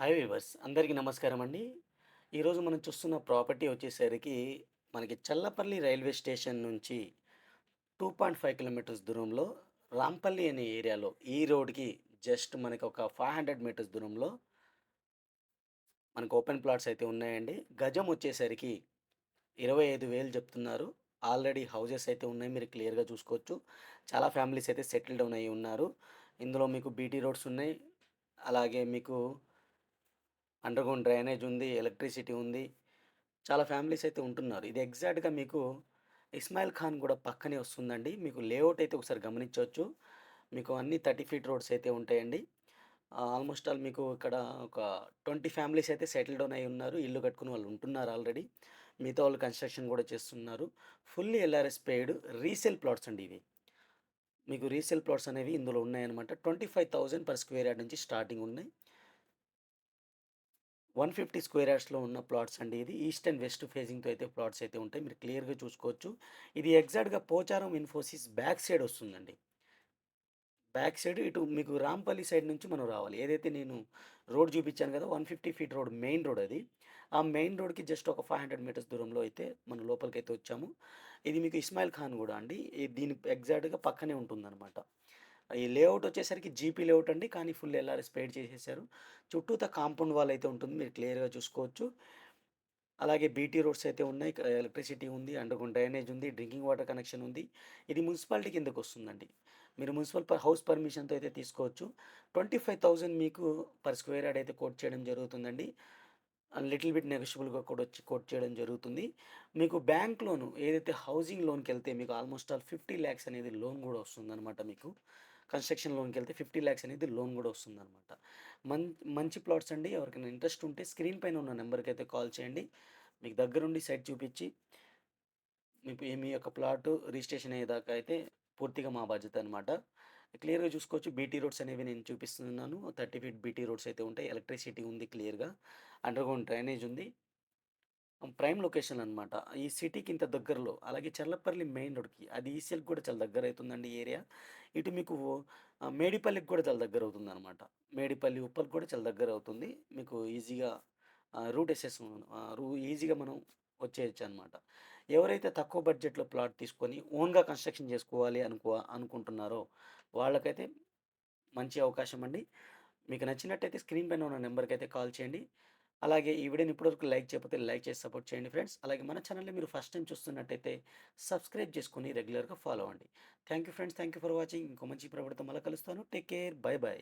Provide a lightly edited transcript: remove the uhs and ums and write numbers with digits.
Hi weavers అందరికీ నమస్కారం అండి. ఈరోజు మనం చూస్తున్న ప్రాపర్టీ వచ్చేసరికి మనకి చల్లపల్లి రైల్వే స్టేషన్ నుంచి 2.5 కిలోమీటర్స్ దూరంలో రాంపల్లి అనే ఏరియాలో ఈ రోడ్‌కి జస్ట్ మనకి ఒక 500 మీటర్స్ దూరంలో మనకు ఓపెన్ ప్లాట్స్ అయితే ఉన్నాయండి. గజం వచ్చేసరికి 25,000 చెప్తున్నారు. ఆల్రెడీ హౌసెస్ అయితే ఉన్నాయి. మీరు క్లియర్‌గా చూసుకోవచ్చు. చాలా ఫ్యామిలీస్ అయితే సెటిల్ డౌన్ అయ్యి ఉన్నారు. ఇందులో మీకు బీటీ రోడ్స్ ఉన్నాయి. అలాగే మీకు అండర్‌గ్రౌండ్ డ్రైనేజ్ ఉంది. ఎలక్ట్రిసిటీ ఉంది. చాలా ఫ్యామిలీస్ అయితే ఉంటున్నారు. ఇది ఎగ్జాక్ట్‌గా మీకు ఇస్మాయిల్ ఖాన్ గూడా పక్కనే వస్తుందండి. మీకు లేఅవుట్ అయితే ఒకసారి గమనించొచ్చు. మీకు అన్నీ 30 ఫీట్ రోడ్స్ అయితే ఉంటాయండి. ఆల్‌మోస్ట్ ఆల్ మీకు ఇక్కడ ఒక 20 ఫ్యామిలీస్ అయితే సెటిల్ డౌన్ అయ్యి ఉన్నారు. ఇల్లు కట్టుకుని వాళ్ళు ఉంటున్నారు ఆల్రెడీ. మిగతా వాళ్ళు కన్‌స్ట్రక్షన్ గూడా చేస్తున్నారు. Fully LRS paid resale plots అండి ఇవి. మీకు రీసేల్ ప్లాట్స్ అనేవి ఇందులో ఉన్నాయన్నమాట. 25,000 పర్ స్క్వేర్ యార్డ్ నుంచి స్టార్టింగ్ ఉన్నాయి. 150 స్క్వేర్ యార్డ్స్‌లో ఉన్న ప్లాట్స్ అండి ఇది. ఈస్ట్ అండ్ వెస్ట్ ఫేసింగ్‌తో అయితే ప్లాట్స్ అయితే ఉంటాయి. మీరు క్లియర్‌గా చూసుకోవచ్చు. ఇది ఎగ్జాక్ట్‌గా పోచారం ఇన్ఫోసిస్ బ్యాక్ సైడ్ వస్తుందండి. బ్యాక్ సైడ్ ఇటు మీకు రాంపల్లి సైడ్ నుంచి మనం రావాలి. ఏదైతే నేను రోడ్ చూపించాను కదా! 150 ఫీట్ రోడ్ మెయిన్ రోడ్ అది. ఆ మెయిన్ రోడ్‌కి జస్ట్ ఒక 500 మీటర్స్ దూరంలో అయితే మనం లోపలికైతే వచ్చాము. ఇది మీకు ఇస్మాయిల్ ఖాన్ గూడా అండి. దీని ఎగ్జాక్ట్‌గా పక్కనే ఉంటుందనమాట. ఈ లేఅవుట్ వచ్చేసరికి జీపీ లేఅవుట్ అండి. కానీ ఫుల్ ఎల్ఆర్ఎస్ పెయింట్ చేసేసారు. చుట్టూతా కాంపౌండ్ వాల్ అయితే ఉంటుంది. మీరు క్లియర్‌గా చూసుకోవచ్చు. అలాగే బీటీ రోడ్స్ అయితే ఉన్నాయి. ఎలక్ట్రిసిటీ ఉంది. అండర్‌గ్రౌండ్ డ్రైనేజ్ ఉంది. డ్రింకింగ్ వాటర్ కనెక్షన్ ఉంది. ఇది మున్సిపాలిటీ కిందకొస్తుందండి. మీరు హౌస్ పర్మిషన్‌తో అయితే తీసుకోవచ్చు. 25,000 మీకు పర్ స్క్వేర్ యార్డ్ అయితే కోట్ చేయడం జరుగుతుందండి. లిటిల్ బిట్ నెగోషియబుల్‌గా కూడా వచ్చి కోట్ చేయడం జరుగుతుంది. మీకు బ్యాంక్ లోను ఏదైతే హౌసింగ్ లోన్‌కెళ్తే మీకు ఆల్‌మోస్ట్ ఆల్ 50,00,000 అనేది లోన్ గూడా వస్తుందనమాట మీకు. కన్‌స్ట్రక్షన్ లోన్‌కెళ్తే 50,00,000 అనేది లోన్ గూడా వస్తుందనమాట. మన్ మంచి ప్లాట్స్ అండి. ఎవరికైనా ఇంట్రెస్ట్ ఉంటే స్క్రీన్ పైన ఉన్న నంబర్‌కైతే కాల్ చేయండి. మీకు దగ్గరుండి సైట్ చూపిచ్చి మీ యొక్క ప్లాటు రిజిస్ట్రేషన్ అయ్యేదాకా అయితే పూర్తిగా మా బాధ్యత అనమాట. క్లియర్‌గా చూసుకోవచ్చు. బీటీ రోడ్స్ అనేవి నేను చూపిస్తున్నాను. 30 ఫీట్ బీటీ రోడ్స్ అయితే ఉంటాయి. ఎలక్ట్రిసిటీ ఉంది క్లియర్‌గా. అండర్‌గ్రౌండ్ డ్రైనేజ్ ఉంది. ప్రైమ్ లొకేషన్ అనమాట. ఈ సిటీకి ఇంత దగ్గరలో. అలాగే చర్లపల్లి మెయిన్ రోడ్‌కి అది ఈసీఎల్‌కి కూడా చాలా దగ్గరైతుందండి ఈ ఏరియా. ఇటు మీకు మేడిపల్లికి కూడా చాలా దగ్గరవుతుందనమాట. మేడిపల్లి, ఉప్పల్‌కి కూడా చాలా దగ్గరవుతుంది. మీకు ఈజీగా రూట్ ఎసేస్ ఈజీగా మనం వచ్చేయొచ్చనమాట. ఎవరైతే తక్కువ బడ్జెట్‌లో ప్లాట్ తీసుకొని ఓన్‌గా కన్‌స్ట్రక్షన్ చేసుకోవాలి అనుకుంటున్నారో వాళ్ళకైతే మంచి అవకాశం అండి. మీకు నచ్చినట్టయితే స్క్రీన్ పైన ఉన్న నంబర్‌కైతే కాల్ చేయండి. అలాగే ఈ వీడియోని ఇప్పటివరకు లైక్ చేయకపోతే లైక్ చేసి సపోర్ట్ చేయండి ఫ్రెండ్స్. అలాగే మన ఛానల్‌ని మీరు ఫస్ట్ టైమ్ చూస్తున్నట్టయితే సబ్స్క్రైబ్ చేసుకొని రెగ్యులర్‌గా ఫాలో అవ్వండి. Thank you friends. Thank you for watching. ఇంకో మంచి ప్రవృత్తితో మళ్ళా కలుస్తాను. Take care. By by.